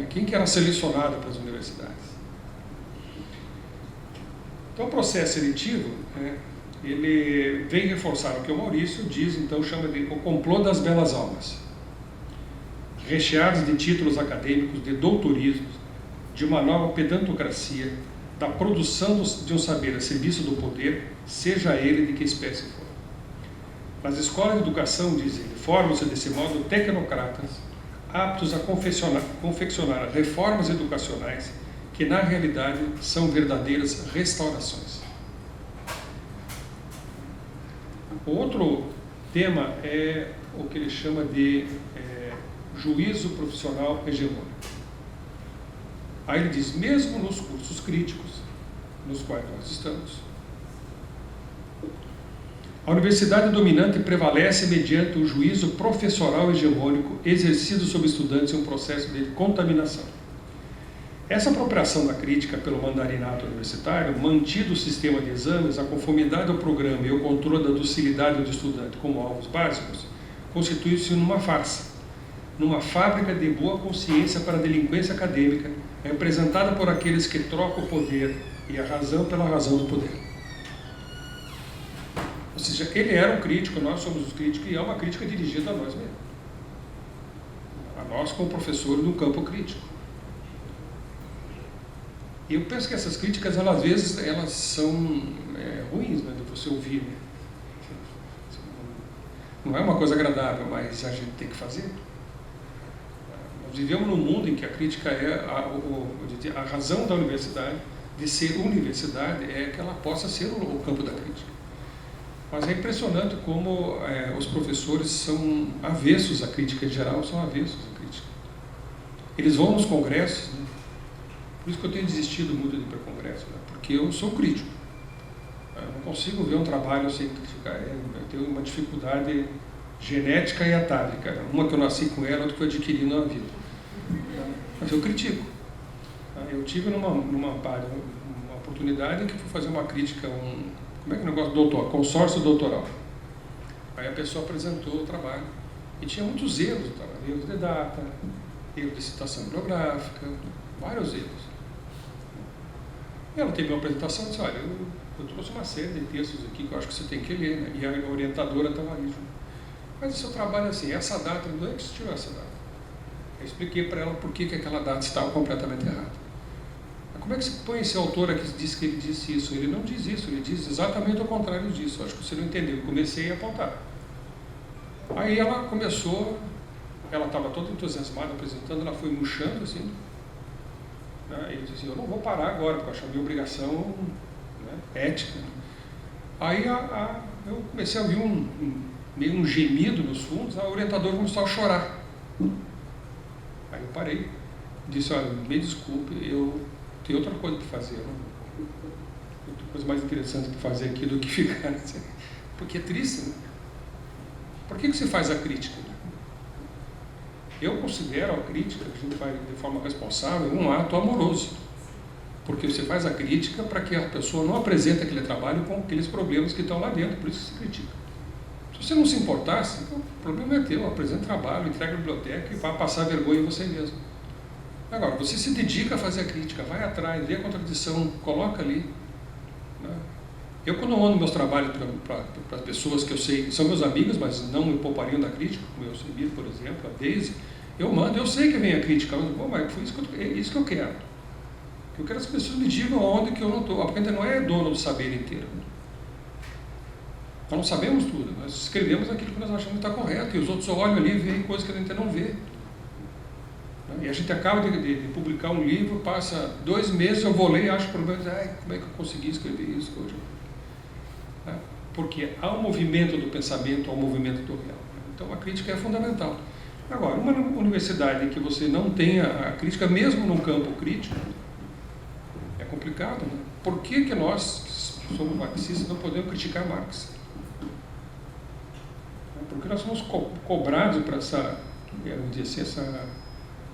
Quem que era selecionado para as universidades? Então, o processo seletivo, né, ele vem reforçar o que o Maurício diz, então chama de o complô das belas almas, recheados de títulos acadêmicos, de doutorismos, de uma nova pedantocracia, da produção de um saber a serviço do poder, seja ele de que espécie for. Nas escolas de educação, diz ele, formam-se desse modo tecnocratas, aptos a confeccionar reformas educacionais que, na realidade, são verdadeiras restaurações. O outro tema é o que ele chama de juízo profissional hegemônico. Aí ele diz, mesmo nos cursos críticos, nos quais nós estamos, a universidade dominante prevalece mediante o juízo professoral hegemônico exercido sobre estudantes em um processo de contaminação. Essa apropriação da crítica pelo mandarinato universitário, mantido o sistema de exames, a conformidade ao programa e o controle da docilidade do estudante como alvos básicos, constitui-se numa farsa, numa fábrica de boa consciência para a delinquência acadêmica, representada por aqueles que trocam o poder e a razão pela razão do poder. Ou seja, ele era um crítico, nós somos os críticos, e é uma crítica dirigida a nós mesmos. A nós como professores no campo crítico. E eu penso que essas críticas, elas, às vezes, elas são ruins, né, de você ouvir. Né? Não é uma coisa agradável, mas a gente tem que fazer. Nós vivemos num mundo em que a crítica é a razão da universidade, de ser universidade, é que ela possa ser o campo da crítica. Mas é impressionante como os professores são avessos à crítica, em geral, são avessos à crítica. Eles vão nos congressos, né? Por isso que eu tenho desistido muito de ir para congresso, né? Porque eu sou crítico. Eu não consigo ver um trabalho sem criticar. Eu tenho uma dificuldade genética e atávica. Uma que eu nasci com ela, outra que eu adquiri na vida. Mas eu critico. Eu tive numa oportunidade em que fui fazer uma crítica a como é que é o negócio doutor? Consórcio doutoral. Aí a pessoa apresentou o trabalho e tinha muitos erros no trabalho. Erros de data, erros de citação bibliográfica, vários erros. E ela teve uma apresentação e disse, olha, eu trouxe uma série de textos aqui que eu acho que você tem que ler, né? E a orientadora estava ali junto. Mas o seu trabalho é assim, essa data, não é que você tirou essa data. Eu expliquei para ela por que aquela data estava completamente errada. Mas como é que se põe esse autor aqui que diz que ele disse isso? Ele não diz isso, ele diz exatamente o contrário disso. Eu acho que você não entendeu. Eu comecei a apontar. Aí ela começou, ela estava toda entusiasmada apresentando, ela foi murchando assim, né? E eu disse assim, eu não vou parar agora, porque eu acho a minha obrigação, né, ética. Aí eu comecei a ouvir meio um gemido nos fundos, a orientadora começou a chorar. Aí eu parei, disse, olha, me desculpe, eu tenho outra coisa para fazer, outra coisa mais interessante para fazer aqui do que ficar, porque é triste, né? Por que você faz a crítica? Eu considero a crítica, que a gente faz de forma responsável, um ato amoroso, porque você faz a crítica para que a pessoa não apresente aquele trabalho com aqueles problemas que estão lá dentro, por isso que você critica. Se você não se importasse, o problema é teu, apresenta trabalho, entrega a biblioteca e vai passar vergonha em você mesmo. Agora, você se dedica a fazer a crítica, vai atrás, vê a contradição, coloca ali. Né? Eu, quando eu mando meus trabalhos para pessoas que eu sei que são meus amigos, mas não me poupariam da crítica, como eu Semir, por exemplo, a Deise, eu mando, eu sei que vem a crítica, mas foi isso que eu quero. Eu quero que as pessoas me digam onde que eu não estou, porque a gente não é dono do saber inteiro. Nós não sabemos tudo, nós escrevemos aquilo que nós achamos que está correto, e os outros olham ali e veem coisas que a gente não vê. E a gente acaba de publicar um livro, passa 2 meses, eu vou ler e acho problemas, como é que eu consegui escrever isso hoje? Porque há um movimento do pensamento, há um movimento do real. Então a crítica é fundamental. Agora, uma universidade em que você não tenha a crítica, mesmo num campo crítico, é complicado, né? Por que nós, que somos marxistas, não podemos criticar Marx? Porque nós somos cobrados para essa, vamos dizer assim, essa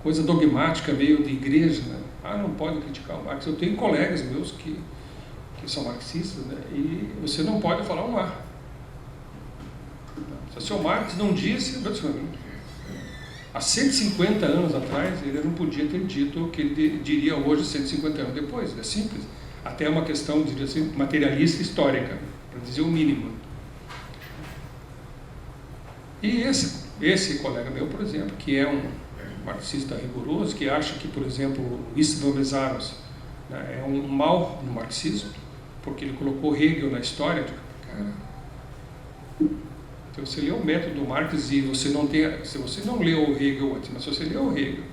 coisa dogmática meio de igreja, né? Não pode criticar o Marx. Eu tenho colegas meus que são marxistas, né? E você não pode falar um A. Se o Marx não disse, há 150 anos atrás, ele não podia ter dito o que ele diria hoje, 150 anos depois. É simples. até uma questão, diria assim, materialista histórica, para dizer o mínimo. E esse colega meu, por exemplo, que é um marxista rigoroso, que acha que, por exemplo, Istvan Meszaros, né, é um mal no marxismo, porque ele colocou Hegel na história. Cara, então você lê o método do Marx e se você não leu o Hegel antes, mas se você leu o Hegel,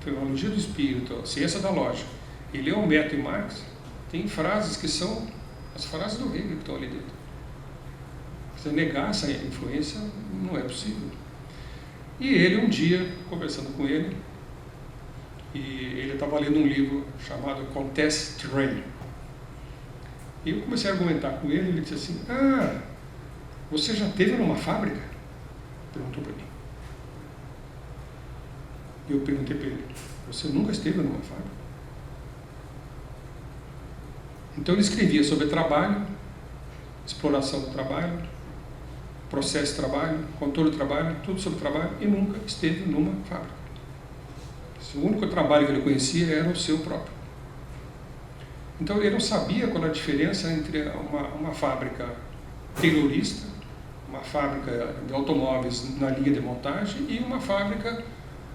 Fenomenologia do Espírito, a Ciência da Lógica, e leu o método de Marx, tem frases que são as frases do Hegel que estão ali dentro. Você negar essa influência não é possível. E ele, um dia, conversando com ele, e ele estava lendo um livro chamado Contest Train. E eu comecei a argumentar com ele, e ele disse assim, você já esteve numa fábrica? Perguntou para mim. E eu perguntei para ele, você nunca esteve numa fábrica? Então ele escrevia sobre trabalho, exploração do trabalho, processo de trabalho, controle do trabalho, tudo sobre trabalho, e nunca esteve numa fábrica. O único trabalho que ele conhecia era o seu próprio. Então ele não sabia qual era a diferença entre uma fábrica taylorista, uma fábrica de automóveis na linha de montagem e uma fábrica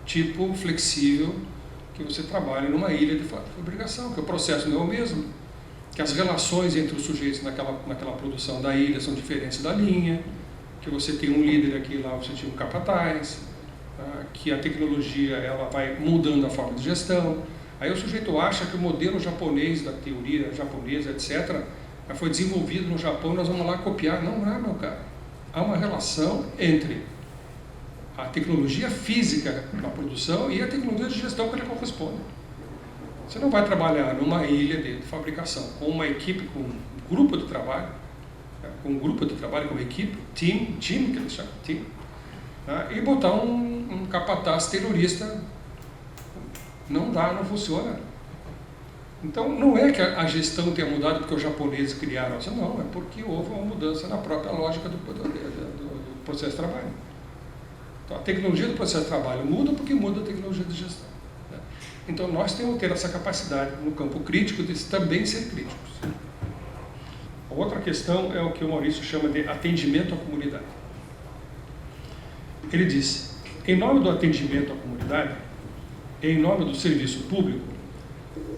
tipo flexível, que você trabalha numa ilha de fabricação, que o processo não é o mesmo, que as relações entre os sujeitos naquela produção da ilha são diferentes da linha, que você tem um líder aqui, lá você tinha um capataz, que a tecnologia ela vai mudando a forma de gestão. Aí o sujeito acha que o modelo japonês, da teoria japonesa, etc., foi desenvolvido no Japão, nós vamos lá copiar. Não é, meu cara. Há uma relação entre a tecnologia física na produção e a tecnologia de gestão que ele corresponde. Você não vai trabalhar numa ilha de fabricação com uma equipe, com um grupo de trabalho, com uma equipe, time que eles chamam, team, e botar um capataz terrorista. Não dá, não funciona. Então, não é que a gestão tenha mudado porque os japoneses criaram isso, não, é porque houve uma mudança na própria lógica do processo de trabalho. Então, a tecnologia do processo de trabalho muda porque muda a tecnologia de gestão. Então, nós temos que ter essa capacidade no campo crítico de também ser críticos. Outra questão é o que o Maurício chama de atendimento à comunidade. Ele disse, em nome do atendimento à comunidade, em nome do serviço público,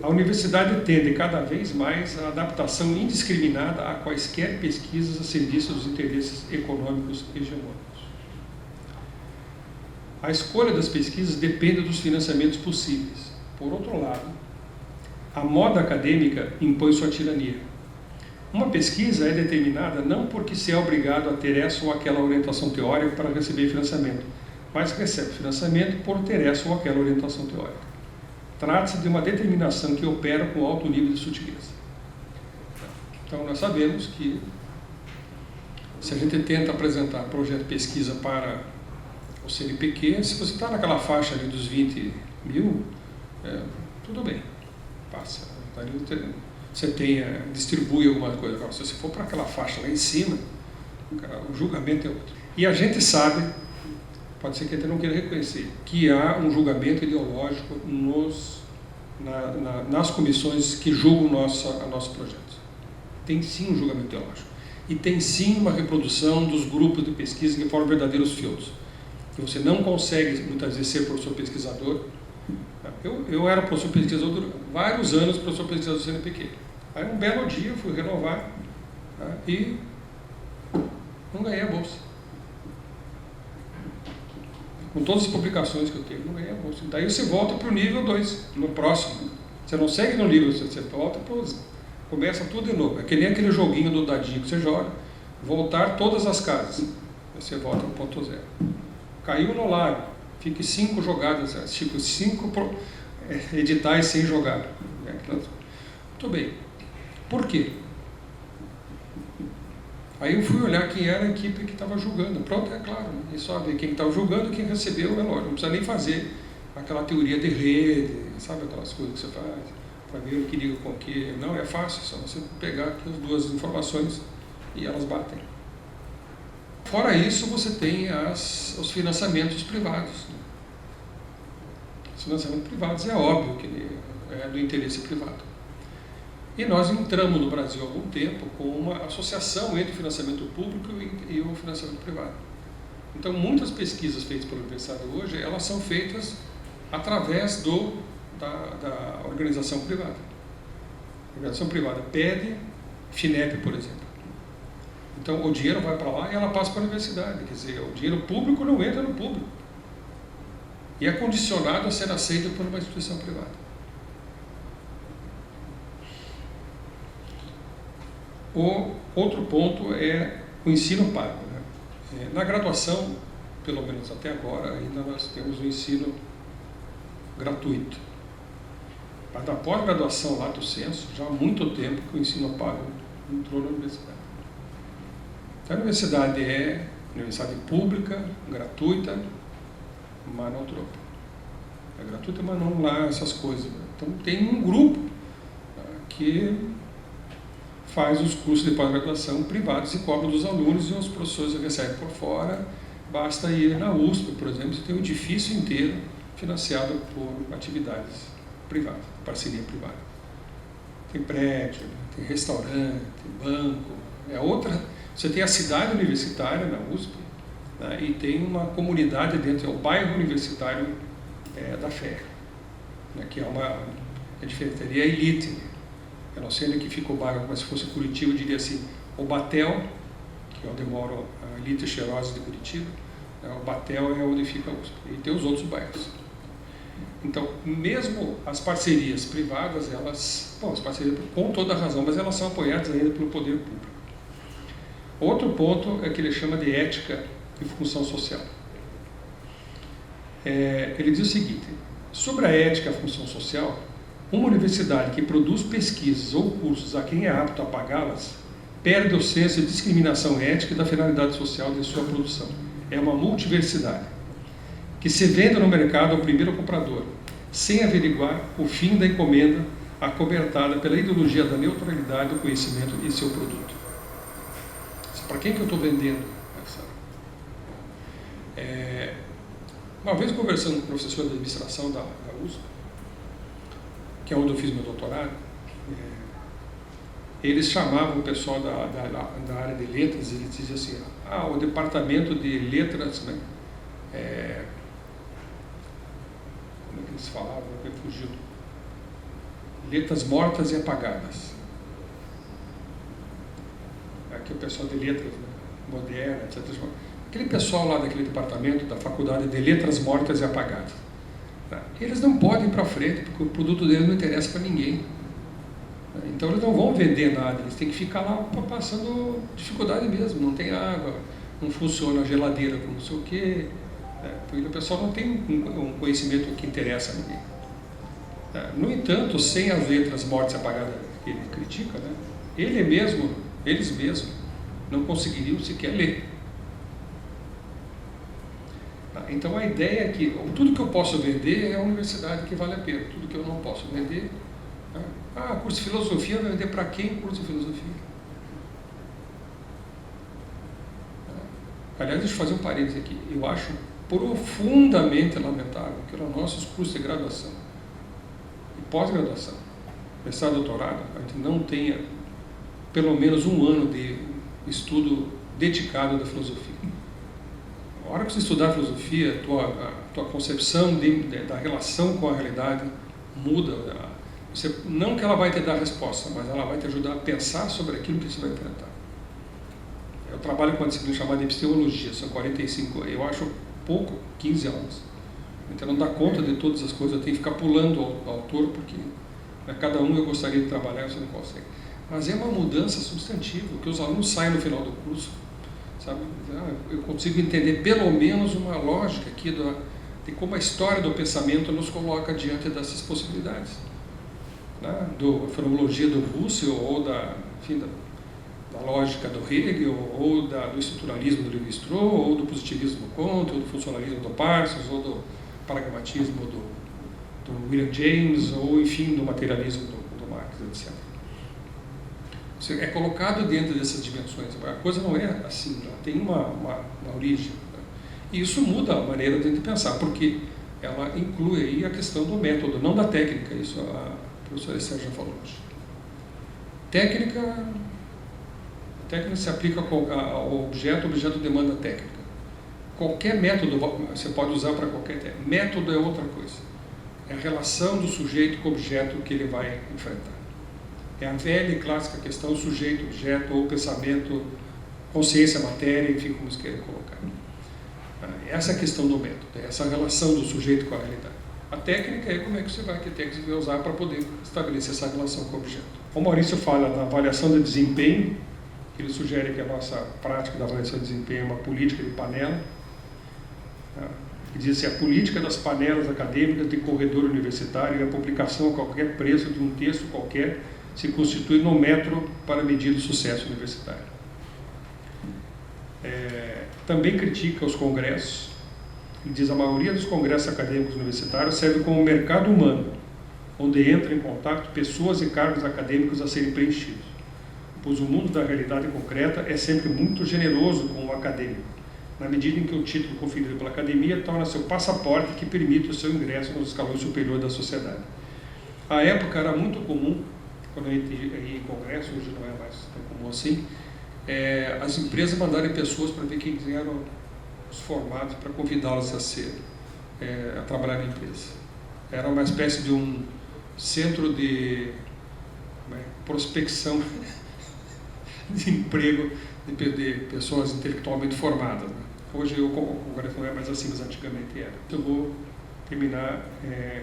a universidade tende cada vez mais a adaptação indiscriminada a quaisquer pesquisas a serviço dos interesses econômicos hegemônicos. A escolha das pesquisas depende dos financiamentos possíveis. Por outro lado, a moda acadêmica impõe sua tirania. Uma pesquisa é determinada não porque se é obrigado a ter essa ou aquela orientação teórica para receber financiamento, mas recebe financiamento por ter essa ou aquela orientação teórica. Trata-se de uma determinação que opera com alto nível de sutileza. Então, nós sabemos que se a gente tenta apresentar projeto de pesquisa para o CNPq, se você está naquela faixa ali dos 20 mil, tudo bem, passa. Você distribui alguma coisa. Agora, se você for para aquela faixa lá em cima, o julgamento é outro. E a gente sabe, pode ser que a gente não queira reconhecer, que há um julgamento ideológico nas comissões que julgam nosso projeto. Tem sim um julgamento ideológico. E tem sim uma reprodução dos grupos de pesquisa que formam verdadeiros feudos. Que você não consegue, muitas vezes, ser professor pesquisador. Eu era professor pesquisador durante vários anos, professor pesquisador do CNPq. Aí um belo dia eu fui renovar e não ganhei a bolsa. Com todas as publicações que eu tenho, não ganhei a bolsa. Daí você volta para o nível 2, no próximo. Você não segue no nível, você volta para começa tudo de novo. É que nem aquele joguinho do dadinho que você joga, voltar todas as casas. Você volta para o ponto zero. Caiu no lago, fique 5 jogadas, tipo 5 editais sem jogar. Muito bem. Por quê? Aí eu fui olhar quem era a equipe que estava julgando. Pronto, é claro. É só ver quem estava julgando e quem recebeu, é lógico. Não precisa nem fazer aquela teoria de rede, sabe aquelas coisas que você faz, para ver o que liga com o que. Não, é fácil, só você pegar aqui as duas informações e elas batem. Fora isso, você tem os financiamentos privados. Os financiamentos privados é óbvio que é do interesse privado. E nós entramos no Brasil há algum tempo com uma associação entre o financiamento público e o financiamento privado. Então, muitas pesquisas feitas pela universidade hoje, elas são feitas através da organização privada. A organização privada pede FINEP, por exemplo. Então, o dinheiro vai para lá e ela passa para a universidade. Quer dizer, o dinheiro público não entra no público. E é condicionado a ser aceito por uma instituição privada. O outro ponto é o ensino pago, né? Na graduação, pelo menos até agora, ainda nós temos o ensino gratuito. Mas na pós-graduação, lato sensu, já há muito tempo que o ensino pago entrou na universidade. Então, a universidade é universidade pública, gratuita, mas não troca. É gratuita, mas não lá essas coisas. Então, tem um grupo que faz os cursos de pós-graduação privados e cobra dos alunos, e os professores recebem por fora. Basta ir na USP, por exemplo, você tem um edifício inteiro financiado por atividades privadas, parceria privada. Tem prédio, tem restaurante, tem banco, você tem a cidade universitária na USP, né, e tem uma comunidade dentro, é o bairro universitário da Fé, né, que é diferente, ali é a elite. Eu não sei onde que fica o bairro, mas se fosse Curitiba, eu diria assim, o Batel, que é onde mora a elite cheirosa de Curitiba, né, o Batel é onde fica a USP, e tem os outros bairros. Então, mesmo as parcerias privadas, as parcerias com toda a razão, mas elas são apoiadas ainda pelo poder público. Outro ponto é que ele chama de ética e função social. Ele diz o seguinte: sobre a ética e a função social, uma universidade que produz pesquisas ou cursos a quem é apto a pagá-las perde o senso de discriminação ética e da finalidade social de sua produção. É uma multiversidade que se vende no mercado ao primeiro comprador, sem averiguar o fim da encomenda acobertada pela ideologia da neutralidade do conhecimento e seu produto. Para quem que eu estou vendendo? Uma vez conversando com o professor de administração da USP, que é onde eu fiz meu doutorado, eles chamavam o pessoal da área de letras, e eles diziam assim, o departamento de letras, né, como é que eles falavam, me fugiu, letras mortas e apagadas. Aqui o pessoal de letras, né, moderna, etc. Aquele pessoal lá daquele departamento da faculdade de letras mortas e apagadas, eles não podem ir para frente, porque o produto deles não interessa para ninguém. Então eles não vão vender nada, eles têm que ficar lá passando dificuldade mesmo, não tem água, não funciona a geladeira com não sei o quê, porque o pessoal não tem um conhecimento que interessa a ninguém. No entanto, sem as letras mortas e apagadas que ele critica, né, eles mesmos não conseguiriam sequer ler. Então a ideia é que tudo que eu posso vender é a universidade que vale a pena, tudo que eu não posso vender. Curso de filosofia, vai vender para quem curso de filosofia? Aliás, deixa eu fazer um parênteses aqui. Eu acho profundamente lamentável que nos nossos cursos de graduação e pós-graduação, mestrado e doutorado, a gente não tenha pelo menos um ano de estudo dedicado da filosofia. A hora que você estudar filosofia, a tua concepção da relação com a realidade muda. Não que ela vai te dar resposta, mas ela vai te ajudar a pensar sobre aquilo que você vai enfrentar. Eu trabalho com uma disciplina chamada de epistemologia, são 45, eu acho pouco, 15 aulas. Então não dá conta de todas as coisas, eu tenho que ficar pulando o autor, porque cada um eu gostaria de trabalhar e você não consegue. Mas é uma mudança substantiva, que os alunos saem no final do curso, sabe? Eu consigo entender pelo menos uma lógica aqui de como a história do pensamento nos coloca diante dessas possibilidades. Da fenomenologia do Russell, ou da lógica do Hegel, ou do estruturalismo do Lévi-Strauss, ou do positivismo do Comte, ou do funcionalismo do Parsons, ou do pragmatismo do William James, ou enfim, do materialismo do Marx, etc. Você é colocado dentro dessas dimensões, a coisa não é assim, ela tem uma origem. E isso muda a maneira de a gente pensar, porque ela inclui aí a questão do método, não da técnica, isso a professora Sérgio falou hoje. Técnica se aplica ao objeto, o objeto demanda técnica. Qualquer método você pode usar para qualquer técnica. Método é outra coisa. É a relação do sujeito com o objeto que ele vai enfrentar. É a velha e clássica questão sujeito-objeto ou pensamento, consciência, matéria, enfim, como se queira colocar. Essa é a questão do método, é essa relação do sujeito com a realidade. A técnica é como é que você vai, que técnica você vai usar para poder estabelecer essa relação com o objeto. O Maurício fala da avaliação de desempenho, ele sugere que a nossa prática da avaliação de desempenho é uma política de panela. Ele diz assim, a política das panelas acadêmicas de corredor universitário e a publicação a qualquer preço de um texto qualquer se constitui no metro para medir o sucesso universitário. Também critica os congressos. Ele diz a maioria dos congressos acadêmicos universitários serve como mercado humano, onde entram em contato pessoas e cargos acadêmicos a serem preenchidos. Pois o mundo da realidade concreta é sempre muito generoso com o acadêmico, na medida em que o título conferido pela academia torna seu passaporte que permite o seu ingresso nos escalões superiores da sociedade. À época era muito comum, quando a gente ia em congresso, hoje não é mais tão comum assim, as empresas mandarem pessoas para ver quem eram os formados, para convidá-los a trabalhar na empresa. Era uma espécie de um centro de prospecção de emprego de pessoas intelectualmente formadas. Hoje o congresso não é mais assim, mas antigamente era. Eu vou terminar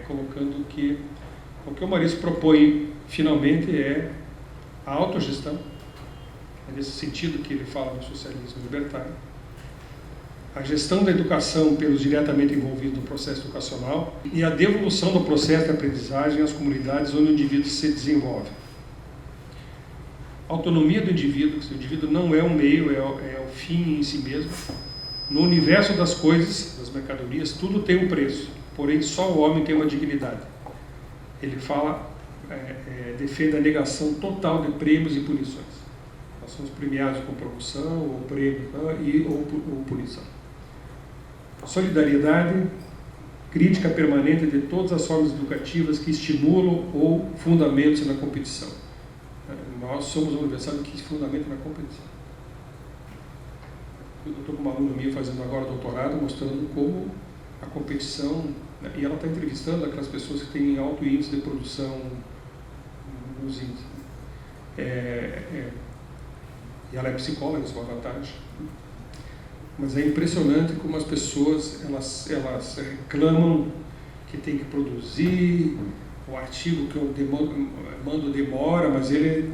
colocando que o que o Maurício propõe finalmente é a autogestão, nesse sentido que ele fala no socialismo libertário, a gestão da educação pelos diretamente envolvidos no processo educacional e a devolução do processo de aprendizagem às comunidades onde o indivíduo se desenvolve. A autonomia do indivíduo, o indivíduo não é um meio, é o fim em si mesmo. No universo das coisas, das mercadorias, tudo tem um preço, porém só o homem tem uma dignidade. Ele fala, defende a negação total de prêmios e punições. Nós somos premiados com promoção, ou prêmio, ou punição. Solidariedade, crítica permanente de todas as formas educativas que estimulam ou fundamentam-se na competição. Nós somos uma universidade que se fundamenta na competição. Eu estou com uma aluna minha fazendo agora doutorado, mostrando como a competição, e ela está entrevistando aquelas pessoas que têm alto índice de produção nos índices. E ela é psicóloga, isso é uma vantagem. Mas é impressionante como as pessoas elas reclamam que tem que produzir, o artigo que eu mando demora, mas ele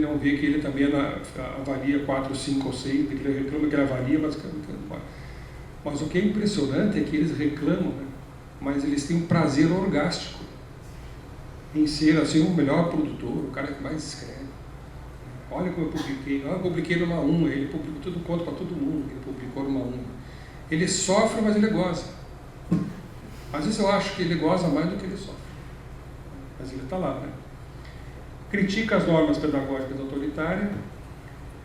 não vê que ele também avalia 4, 5 ou 6, porque ele reclama que ele avalia, mas o que é impressionante é que eles reclamam, né? Mas eles têm um prazer orgástico em ser assim, o melhor produtor, o cara que mais escreve. Olha como eu publiquei numa 1, ele publicou tudo conta para todo mundo, ele publicou numa 1. Ele sofre, mas ele goza. Às vezes eu acho que ele goza mais do que ele sofre. Mas ele está lá, né? Critica as normas pedagógicas autoritárias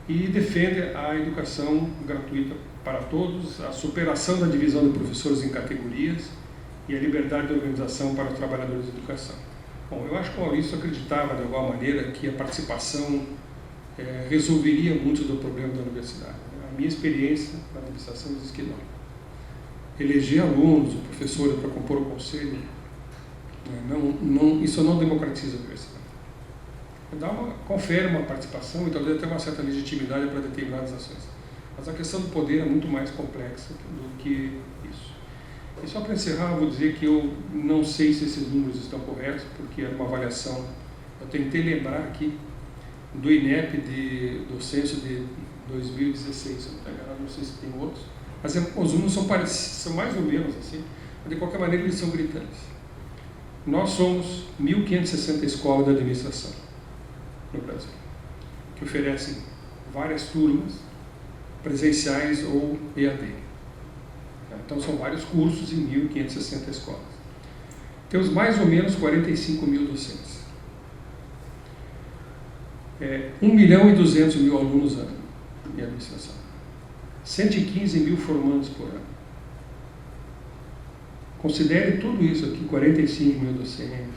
e defende a educação gratuita para todos, a superação da divisão de professores em categorias e a liberdade de organização para os trabalhadores de educação. Bom, eu acho que o Maurício acreditava, de alguma maneira, que a participação resolveria muitos dos problemas da universidade. A minha experiência na administração diz que não. Eleger alunos, o professor para compor o conselho, isso não democratiza a universidade. Confere uma participação e talvez até uma certa legitimidade para determinadas ações. Mas a questão do poder é muito mais complexa do que isso. E só para encerrar, eu vou dizer que eu não sei se esses números estão corretos, porque era uma avaliação, eu tentei lembrar aqui, do INEP, do censo de 2016, se não estou enganado, não sei se tem outros, mas os números são mais ou menos assim, mas de qualquer maneira eles são gritantes. Nós somos 1.560 escolas de administração no Brasil, que oferecem várias turmas, presenciais ou EAD. Então são vários cursos em 1.560 escolas. Temos mais ou menos 45 mil docentes. 1.200.000 alunos ano em administração. 115 mil formandos por ano. Considere tudo isso aqui, 45 mil docentes,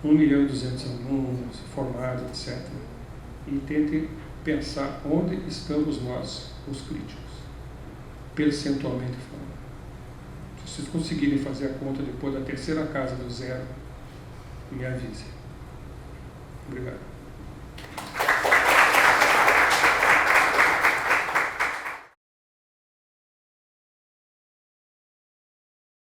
1.200.000 alunos formados, etc. E tente pensar onde estamos nós, os críticos, percentualmente falando. Se vocês conseguirem fazer a conta depois da terceira casa do zero, me avise. Obrigado.